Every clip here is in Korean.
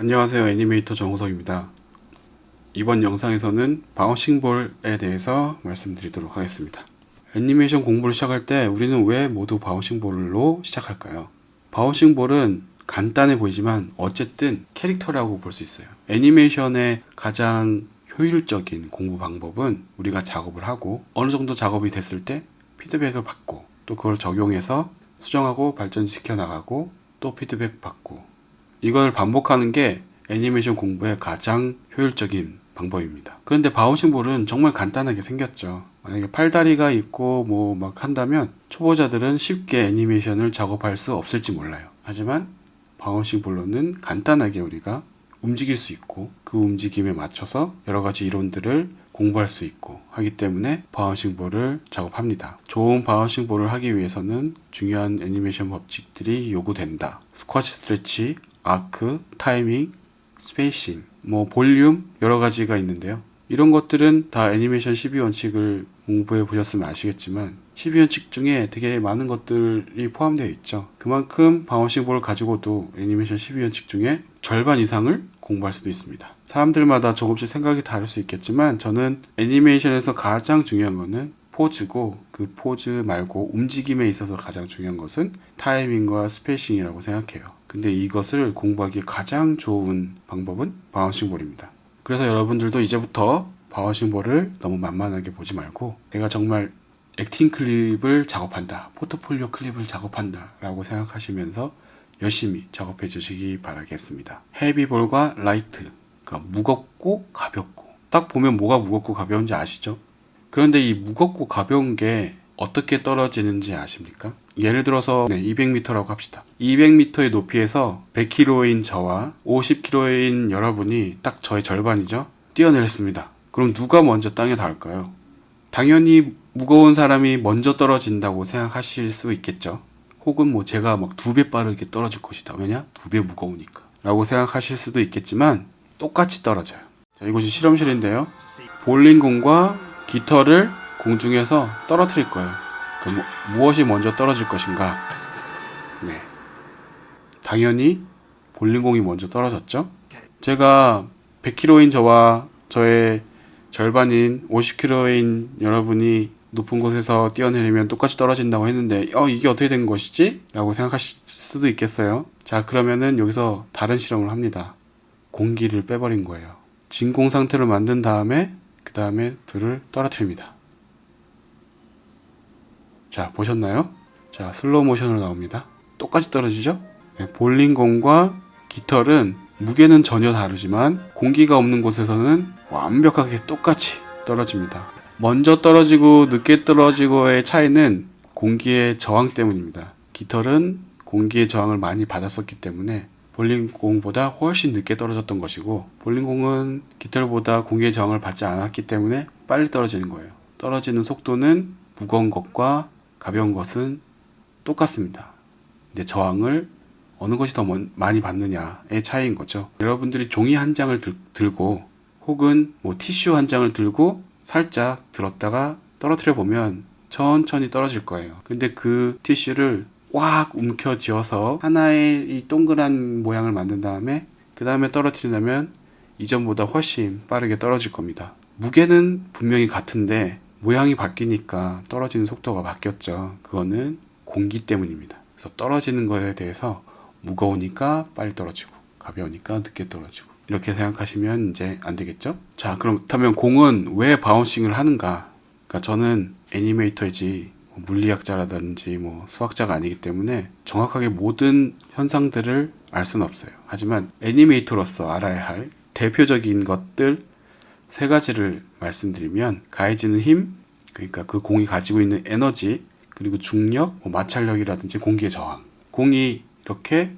안녕하세요. 애니메이터 정우석입니다. 이번 영상에서는 바운싱볼에 대해서 말씀드리도록 하겠습니다. 애니메이션 공부를 시작할 때 우리는 왜 모두 바운싱볼로 시작할까요? 바운싱볼은 간단해 보이지만 어쨌든 캐릭터라고 볼 수 있어요. 애니메이션의 가장 효율적인 공부 방법은 우리가 작업을 하고 어느 정도 작업이 됐을 때 피드백을 받고 또 그걸 적용해서 수정하고 발전시켜 나가고 또 피드백 받고, 이걸 반복하는 게 애니메이션 공부의 가장 효율적인 방법입니다. 그런데 바운싱볼은 정말 간단하게 생겼죠. 만약에 팔다리가 있고 뭐 막 한다면 초보자들은 쉽게 애니메이션을 작업할 수 없을지 몰라요. 하지만 바운싱볼로는 간단하게 우리가 움직일 수 있고 그 움직임에 맞춰서 여러 가지 이론들을 공부할 수 있고 하기 때문에 바운싱볼을 작업합니다. 좋은 바운싱볼을 하기 위해서는 중요한 애니메이션 법칙들이 요구된다. 스쿼시 스트레치, 아크, 타이밍, 스페이싱, 볼륨 여러 가지가 있는데요. 이런 것들은 다 애니메이션 12원칙을 공부해 보셨으면 아시겠지만 12원칙 중에 되게 많은 것들이 포함되어 있죠. 그만큼 바운싱볼을 가지고도 애니메이션 12원칙 중에 절반 이상을 공부할 수도 있습니다. 사람들마다 조금씩 생각이 다를 수 있겠지만 저는 애니메이션에서 가장 중요한 거는 포즈고, 그 포즈 말고 움직임에 있어서 가장 중요한 것은 타이밍과 스페이싱이라고 생각해요. 근데 이것을 공부하기 가장 좋은 방법은 바운싱볼입니다. 그래서 여러분들도 이제부터 바운싱볼을 너무 만만하게 보지 말고 내가 정말 액팅 클립을 작업한다, 포트폴리오 클립을 작업한다 라고 생각하시면서 열심히 작업해 주시기 바라겠습니다. 헤비볼과 라이트, 그러니까 무겁고 가볍고, 딱 보면 뭐가 무겁고 가벼운지 아시죠? 그런데 이 무겁고 가벼운 게 어떻게 떨어지는지 아십니까? 예를 들어서 200m라고 합시다. 200m의 높이에서 100kg인 저와 50kg인 여러분이 딱 저의 절반이죠? 뛰어내렸습니다. 그럼 누가 먼저 땅에 닿을까요? 당연히 무거운 사람이 먼저 떨어진다고 생각하실 수 있겠죠. 혹은 제가 막 2배 빠르게 떨어질 것이다. 왜냐? 2배 무거우니까. 라고 생각하실 수도 있겠지만 똑같이 떨어져요. 자, 이곳이 실험실인데요. 볼링공과 깃털을 공중에서 떨어뜨릴 거예요. 그럼 무엇이 먼저 떨어질 것인가? 네, 당연히 볼링공이 먼저 떨어졌죠. 제가 100kg인 저와 저의 절반인 50kg인 여러분이 높은 곳에서 뛰어내리면 똑같이 떨어진다고 했는데 이게 어떻게 된 것이지? 라고 생각하실 수도 있겠어요. 자, 그러면은 여기서 다른 실험을 합니다. 공기를 빼버린 거예요. 진공 상태로 만든 다음에 그 다음에 둘을 떨어뜨립니다. 자, 보셨나요? 자, 슬로우 모션으로 나옵니다. 똑같이 떨어지죠? 네, 볼링공과 깃털은 무게는 전혀 다르지만 공기가 없는 곳에서는 완벽하게 똑같이 떨어집니다. 먼저 떨어지고 늦게 떨어지고의 차이는 공기의 저항 때문입니다. 깃털은 공기의 저항을 많이 받았었기 때문에 볼링공보다 훨씬 늦게 떨어졌던 것이고, 볼링공은 깃털보다 공기의 저항을 받지 않았기 때문에 빨리 떨어지는 거예요. 떨어지는 속도는 무거운 것과 가벼운 것은 똑같습니다. 이제 저항을 어느 것이 더 많이 받느냐의 차이인 거죠. 여러분들이 종이 한 장을 들고 혹은 티슈 한 장을 들고 살짝 들었다가 떨어뜨려 보면 천천히 떨어질 거예요. 근데 그 티슈를 꽉 움켜쥐어서 하나의 이 동그란 모양을 만든 다음에 그 다음에 떨어뜨린다면 이전보다 훨씬 빠르게 떨어질 겁니다. 무게는 분명히 같은데 모양이 바뀌니까 떨어지는 속도가 바뀌었죠. 그거는 공기 때문입니다. 그래서 떨어지는 것에 대해서 무거우니까 빨리 떨어지고 가벼우니까 늦게 떨어지고 이렇게 생각하시면 이제 안 되겠죠? 자, 그렇다면 공은 왜 바운싱을 하는가? 그러니까 저는 애니메이터이지 물리학자라든지 수학자가 아니기 때문에 정확하게 모든 현상들을 알 수는 없어요. 하지만 애니메이터로서 알아야 할 대표적인 것들 3가지를 말씀드리면, 가해지는 힘, 그러니까 그 공이 가지고 있는 에너지, 그리고 중력, 마찰력이라든지 공기의 저항. 공이 이렇게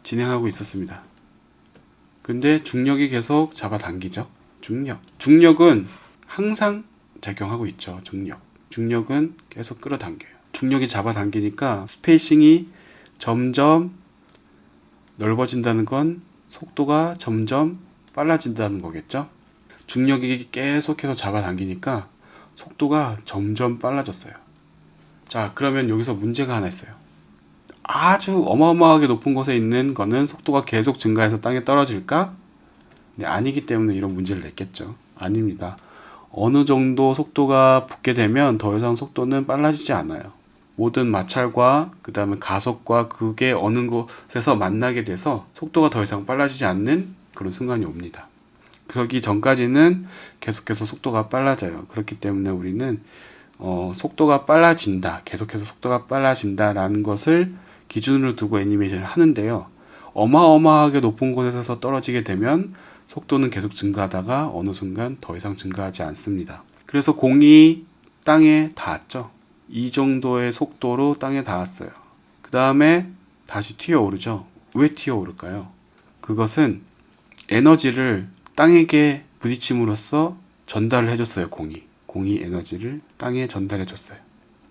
진행하고 있었습니다. 근데 중력이 계속 잡아당기죠. 중력은 항상 작용하고 있죠. 중력은 계속 끌어당겨요. 중력이 잡아당기니까 스페이싱이 점점 넓어진다는 건 속도가 점점 빨라진다는 거겠죠. 중력이 계속해서 잡아당기니까 속도가 점점 빨라졌어요. 자, 그러면 여기서 문제가 하나 있어요. 아주 어마어마하게 높은 곳에 있는 거는 속도가 계속 증가해서 땅에 떨어질까? 네, 아니기 때문에 이런 문제를 냈겠죠. 아닙니다. 어느 정도 속도가 붙게 되면 더 이상 속도는 빨라지지 않아요. 모든 마찰과 그 다음에 가속과 그게 어느 곳에서 만나게 돼서 속도가 더 이상 빨라지지 않는 그런 순간이 옵니다. 그러기 전까지는 계속해서 속도가 빨라져요. 그렇기 때문에 우리는 속도가 빨라진다, 계속해서 속도가 빨라진다라는 것을 기준으로 두고 애니메이션을 하는데요. 어마어마하게 높은 곳에서 떨어지게 되면 속도는 계속 증가하다가 어느 순간 더 이상 증가하지 않습니다. 그래서 공이 땅에 닿았죠. 이 정도의 속도로 땅에 닿았어요. 그 다음에 다시 튀어오르죠. 왜 튀어오를까요? 그것은 에너지를 땅에게 부딪힘으로써 전달을 해줬어요. 공이 에너지를 땅에 전달해줬어요.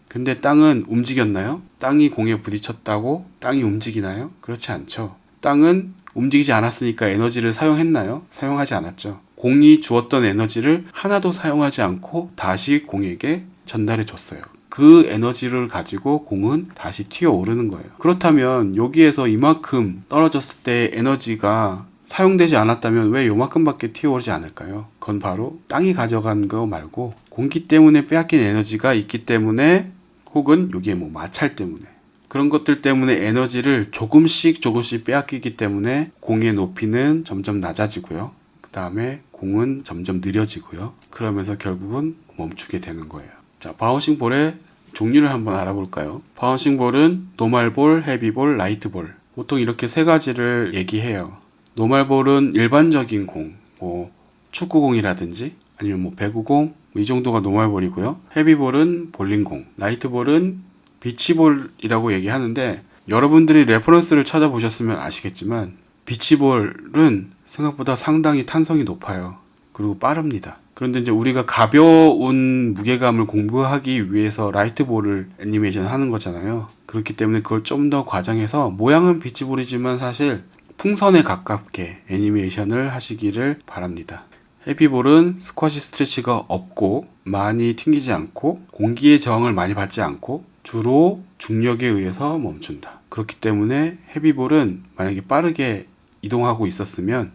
근데 땅은 움직였나요? 땅이 공에 부딪혔다고 땅이 움직이나요? 그렇지 않죠. 땅은 움직이지 않았으니까 에너지를 사용했나요? 사용하지 않았죠. 공이 주었던 에너지를 하나도 사용하지 않고 다시 공에게 전달해 줬어요. 그 에너지를 가지고 공은 다시 튀어오르는 거예요. 그렇다면 여기에서 이만큼 떨어졌을 때 에너지가 사용되지 않았다면 왜 요만큼밖에 튀어오르지 않을까요? 그건 바로 땅이 가져간 거 말고 공기 때문에 빼앗긴 에너지가 있기 때문에, 혹은 여기에 뭐 마찰 때문에, 그런 것들 때문에 에너지를 조금씩 빼앗기기 때문에 공의 높이는 점점 낮아지고요. 그 다음에 공은 점점 느려지고요. 그러면서 결국은 멈추게 되는 거예요. 자, 바운싱 볼의 종류를 한번 알아볼까요? 바운싱 볼은 노멀볼, 헤비볼, 라이트볼, 보통 이렇게 세 가지를 얘기해요. 노멀볼은 일반적인 공, 뭐 축구공이라든지 아니면 뭐 배구공, 이 정도가 노멀볼이고요. 헤비볼은 볼링공, 라이트볼은 비치볼이라고 얘기하는데, 여러분들이 레퍼런스를 찾아보셨으면 아시겠지만 비치볼은 생각보다 상당히 탄성이 높아요. 그리고 빠릅니다. 그런데 이제 우리가 가벼운 무게감을 공부하기 위해서 라이트볼을 애니메이션 하는 거잖아요. 그렇기 때문에 그걸 좀 더 과장해서, 모양은 비치볼이지만 사실 풍선에 가깝게 애니메이션을 하시기를 바랍니다. 헤비볼은 스쿼시 스트레치가 없고 많이 튕기지 않고 공기의 저항을 많이 받지 않고 주로 중력에 의해서 멈춘다. 그렇기 때문에 헤비볼은 만약에 빠르게 이동하고 있었으면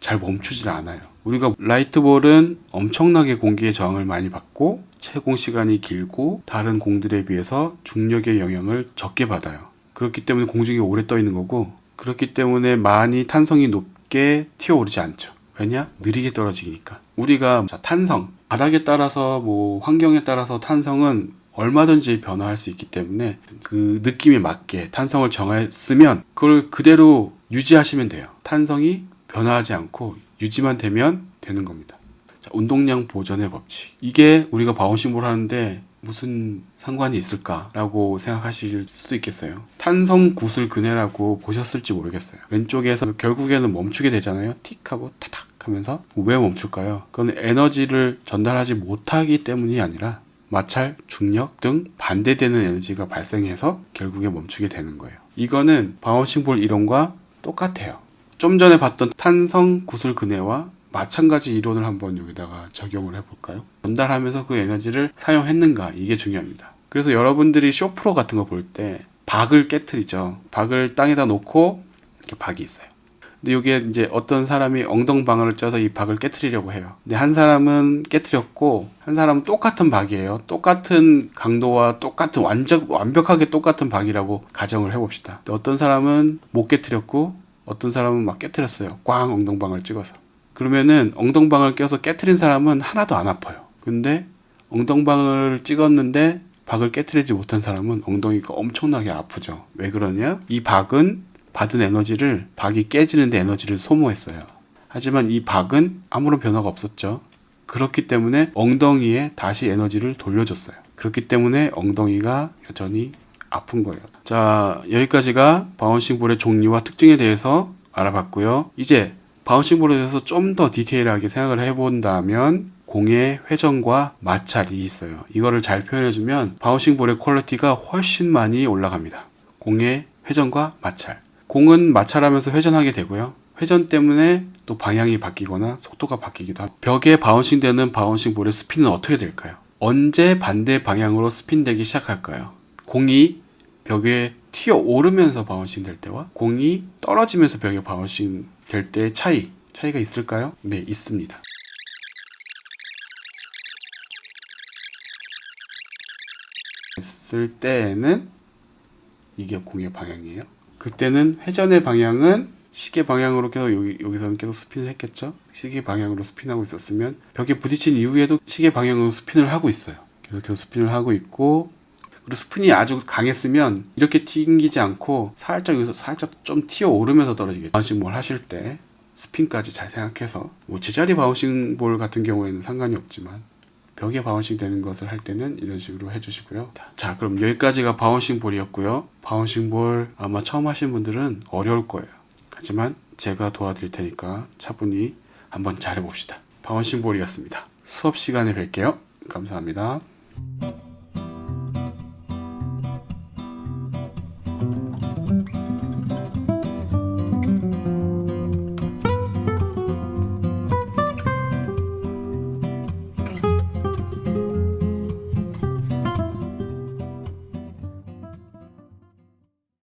잘 멈추질 않아요. 우리가 라이트볼은 엄청나게 공기의 저항을 많이 받고 채공 시간이 길고 다른 공들에 비해서 중력의 영향을 적게 받아요. 그렇기 때문에 공중에 오래 떠 있는 거고, 그렇기 때문에 많이 탄성이 높게 튀어오르지 않죠. 왜냐? 느리게 떨어지니까. 우리가 탄성, 바닥에 따라서 뭐 환경에 따라서 탄성은 얼마든지 변화할 수 있기 때문에 그 느낌에 맞게 탄성을 정했으면 그걸 그대로 유지하시면 돼요. 탄성이 변화하지 않고 유지만 되면 되는 겁니다. 자, 운동량 보존의 법칙. 이게 우리가 바운싱볼 하는데 무슨 상관이 있을까라고 생각하실 수도 있겠어요. 탄성 구슬 그네라고 보셨을지 모르겠어요. 왼쪽에서 결국에는 멈추게 되잖아요. 틱 하고 타닥 하면서. 왜 멈출까요? 그건 에너지를 전달하지 못하기 때문이 아니라 마찰, 중력 등 반대되는 에너지가 발생해서 결국에 멈추게 되는 거예요. 이거는 바운싱볼 이론과 똑같아요. 좀 전에 봤던 탄성 구슬 그네와 마찬가지 이론을 한번 여기다가 적용을 해볼까요? 전달하면서 그 에너지를 사용했는가, 이게 중요합니다. 그래서 여러분들이 쇼프로 같은 거 볼 때 박을 깨트리죠. 박을 땅에다 놓고 이렇게 박이 있어요. 근데 여기에 이제 어떤 사람이 엉덩방아를 쪄서 이 박을 깨트리려고 해요. 근데 한 사람은 깨트렸고 한 사람은 똑같은 박이에요. 똑같은 강도와 똑같은 완벽하게 똑같은 박이라고 가정을 해봅시다. 어떤 사람은 못 깨트렸고 어떤 사람은 막 깨트렸어요. 꽝 엉덩방아를 찍어서. 그러면은 엉덩방아를 껴서 깨트린 사람은 하나도 안 아파요. 근데 엉덩방아를 찍었는데 박을 깨트리지 못한 사람은 엉덩이가 엄청나게 아프죠. 왜 그러냐? 이 박은 받은 에너지를, 박이 깨지는데 에너지를 소모했어요. 하지만 이 박은 아무런 변화가 없었죠. 그렇기 때문에 엉덩이에 다시 에너지를 돌려줬어요. 그렇기 때문에 엉덩이가 여전히 아픈 거예요. 자, 여기까지가 바운싱 볼의 종류와 특징에 대해서 알아봤고요. 이제 바운싱 볼에 대해서 좀 더 디테일하게 생각을 해본다면 공의 회전과 마찰이 있어요. 이거를 잘 표현해주면 바운싱 볼의 퀄리티가 훨씬 많이 올라갑니다. 공의 회전과 마찰. 공은 마찰하면서 회전하게 되고요. 회전 때문에 또 방향이 바뀌거나 속도가 바뀌기도 하고, 벽에 바운싱 되는 바운싱 볼의 스핀은 어떻게 될까요? 언제 반대 방향으로 스핀되기 시작할까요? 공이 벽에 튀어 오르면서 바운싱 될 때와 공이 떨어지면서 벽에 바운싱 될 때의 차이가 있을까요? 네, 있습니다. 했을 때에는 이게 공의 방향이에요. 그때는 회전의 방향은 시계 방향으로 계속 여기서는 계속 스핀을 했겠죠. 시계 방향으로 스핀하고 있었으면 벽에 부딪힌 이후에도 시계 방향으로 스핀을 하고 있어요. 계속 스핀을 하고 있고, 그리고 스핀이 아주 강했으면 이렇게 튕기지 않고 여기서 살짝 좀 튀어 오르면서 떨어지겠죠. 바운싱 볼 하실 때 스핀까지 잘 생각해서, 뭐 제자리 바운싱 볼 같은 경우에는 상관이 없지만 벽에 바운싱 되는 것을 할 때는 이런 식으로 해주시고요. 자, 그럼 여기까지가 바운싱 볼이었고요. 바운싱 볼 아마 처음 하시는 분들은 어려울 거예요. 하지만 제가 도와드릴 테니까 차분히 한번 잘해봅시다. 바운싱 볼이었습니다. 수업 시간에 뵐게요. 감사합니다.